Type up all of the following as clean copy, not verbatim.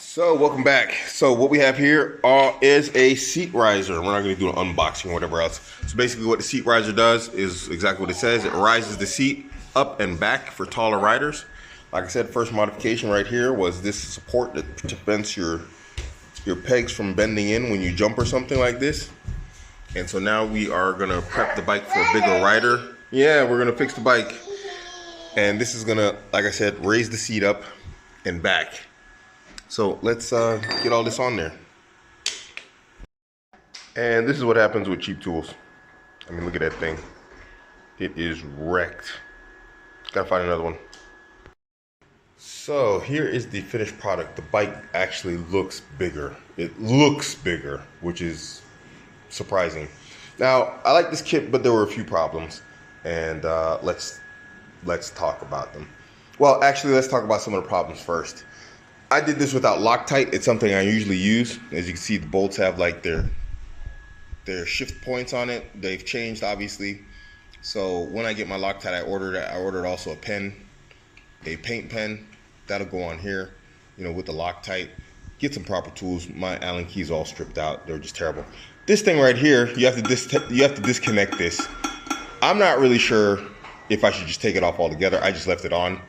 So welcome back. So what we have here is a seat riser. We're not going to do an unboxing or whatever else. So basically what the seat riser does is exactly what it says. It rises the seat up and back for taller riders. Like I said, first modification right here was this support that prevents your pegs from bending in when you jump or something like this. And so now we are going to prep the bike for a bigger rider. Yeah, we're going to fix the bike. And this is going to, like I said, raise the seat up and back. So let's get all this on there. And this is what happens with cheap tools. I mean, look at that thing. It is wrecked. Gotta find another one. So here is the finished product. The bike actually looks bigger. It looks bigger, which is surprising. Now, I like this kit, but there were a few problems. And let's talk about them. Well, actually, let's talk about some of the problems first. I did this without Loctite. It's something I usually use. As you can see, the bolts have like their shift points on it. They've changed, obviously. So when I get my Loctite, I ordered also a pen, a paint pen. That'll go on here, you know, with the Loctite. Get some proper tools. My Allen keys all stripped out. They're just terrible. This thing right here, you have to disconnect this. I'm not really sure if I should just take it off altogether. I just left it on.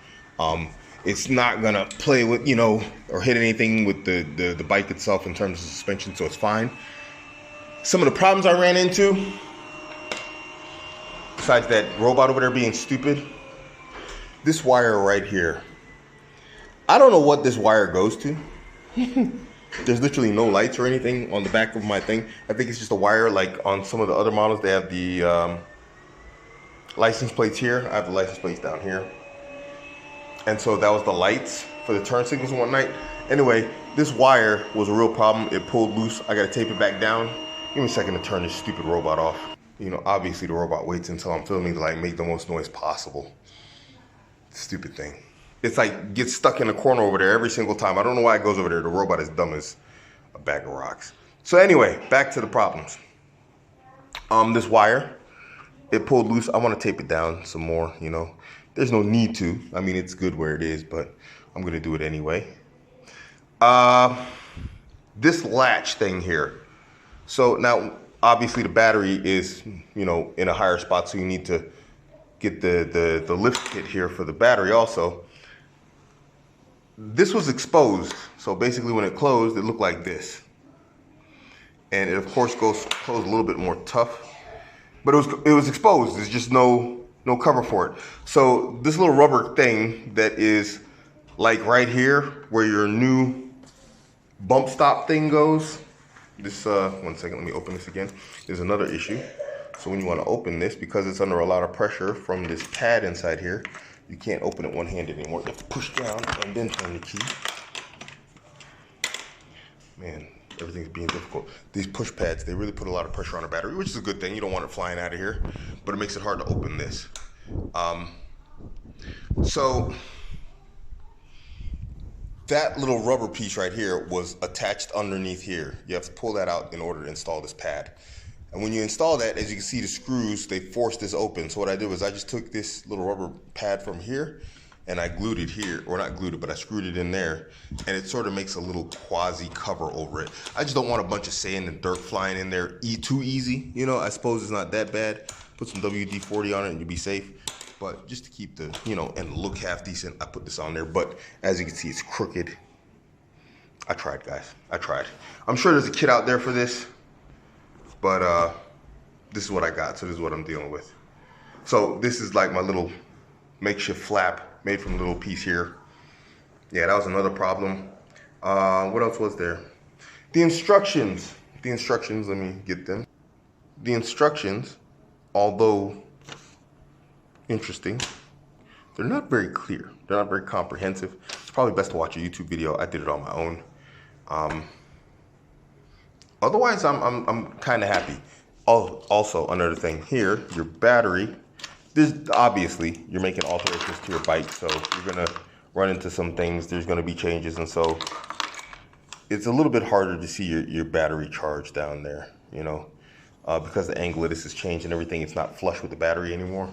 It's not gonna play with, you know, or hit anything with the bike itself in terms of suspension, so it's fine. Some of the problems I ran into, besides that robot over there being stupid, this wire right here. I don't know what this wire goes to. There's literally no lights or anything on the back of my thing. I think it's just a wire, like on some of the other models, they have the license plates here. I have the license plates down here. And so that was the lights for the turn signals one night. Anyway, this wire was a real problem. It pulled loose. I gotta tape it back down. Give me a second to turn this stupid robot off. You know, obviously the robot waits until I'm filming to like make the most noise possible. Stupid thing. It's like gets stuck in a corner over there every single time. I don't know why it goes over there. The robot is dumb as a bag of rocks. So anyway, back to the problems. This wire, it pulled loose. I want to tape it down some more, you know. There's no need to. I mean, it's good where it is, but I'm going to do it anyway. This latch thing here. So now, obviously, the battery is, you know, in a higher spot, so you need to get the lift kit here for the battery also. This was exposed. So basically, when it closed, it looked like this. And it, of course, closed a little bit more tough. But it was exposed. There's just no cover for it. So this little rubber thing that is like right here where your new bump stop thing goes. This, one second, let me open this again. There's another issue. So when you want to open this, because it's under a lot of pressure from this pad inside here, you can't open it one-handed anymore. You have to push down and then turn the key. Man, everything's being difficult. These push pads, they really put a lot of pressure on the battery, which is a good thing. You don't want it flying out of here, but it makes it hard to open this. So that little rubber piece right here was attached underneath here. You have to pull that out in order to install this pad. And when you install that, as you can see, the screws, they force this open. So what I did was I just took this little rubber pad from here and I glued it here, or not glued it, but I screwed it in there, and it sort of makes a little quasi cover over it. I just don't want a bunch of sand and dirt flying in there too easy. You know, I suppose it's not that bad. Put some WD-40 on it and you'll be safe. But just to keep the, you know, and look half decent, I put this on there. But as you can see, it's crooked. I tried, guys. I tried. I'm sure there's a kit out there for this, but this is what I got, so this is what I'm dealing with. So this is like my little makeshift flap made from a little piece here. Yeah, that was another problem. What else was there? The instructions. Let me get them. The instructions, although interesting, they're not very clear. They're not very comprehensive. It's probably best to watch a YouTube video. I did it on my own. Otherwise, I'm kind of happy. Also, another thing here, your battery. This obviously you're making alterations to your bike, so you're gonna run into some things. There's gonna be changes, and so it's a little bit harder to see your battery charge down there. You know, because the angle of this has changed and everything. It's not flush with the battery anymore.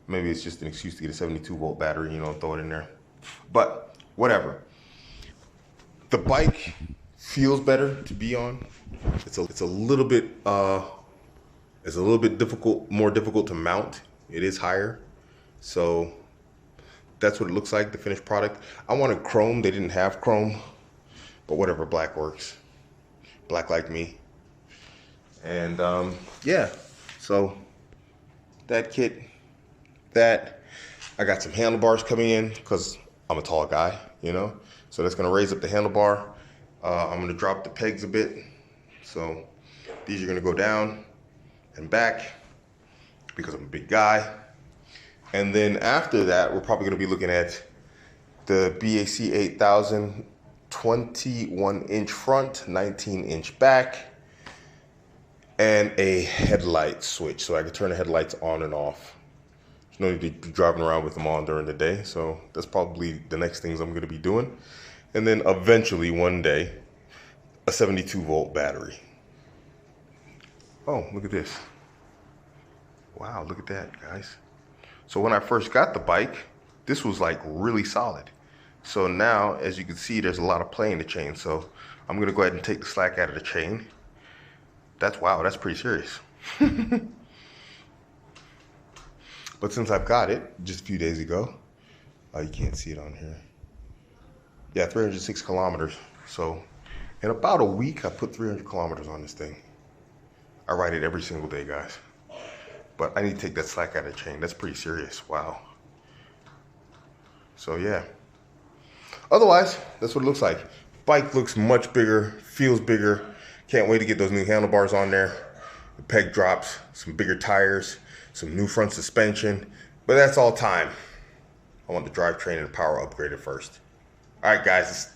Maybe it's just an excuse to get a 72-volt battery, you know, throw it in there. But whatever. The bike feels better to be on. It's a little bit more difficult to mount. It is higher, so that's what it looks like, the finished product. I wanted chrome. They didn't have chrome, but whatever, black works. Black like me. And yeah, so that kit, I got some handlebars coming in because I'm a tall guy, you know, so that's gonna raise up the handlebar. I'm gonna drop the pegs a bit, so these are gonna go down and back because I'm a big guy. And then after that, we're probably gonna be looking at the BAC 8000, 21-inch front, 19-inch back, and a headlight switch, so I can turn the headlights on and off. There's no need to be driving around with them on during the day, so that's probably the next things I'm gonna be doing. And then eventually, one day, a 72-volt battery. Oh, look at this. Wow, look at that, guys. So when I first got the bike, this was like really solid. So now, as you can see, there's a lot of play in the chain. So I'm gonna go ahead and take the slack out of the chain. Wow, that's pretty serious. But since I've got it just a few days ago, you can't see it on here. Yeah, 306 kilometers. So in about a week, I put 300 kilometers on this thing. I ride it every single day, guys. But I need to take that slack out of the chain. That's pretty serious. Wow. So yeah. Otherwise, that's what it looks like. Bike looks much bigger, feels bigger. Can't wait to get those new handlebars on there. The peg drops, some bigger tires, some new front suspension. But that's all time. I want the drivetrain and the power upgraded first. All right, guys.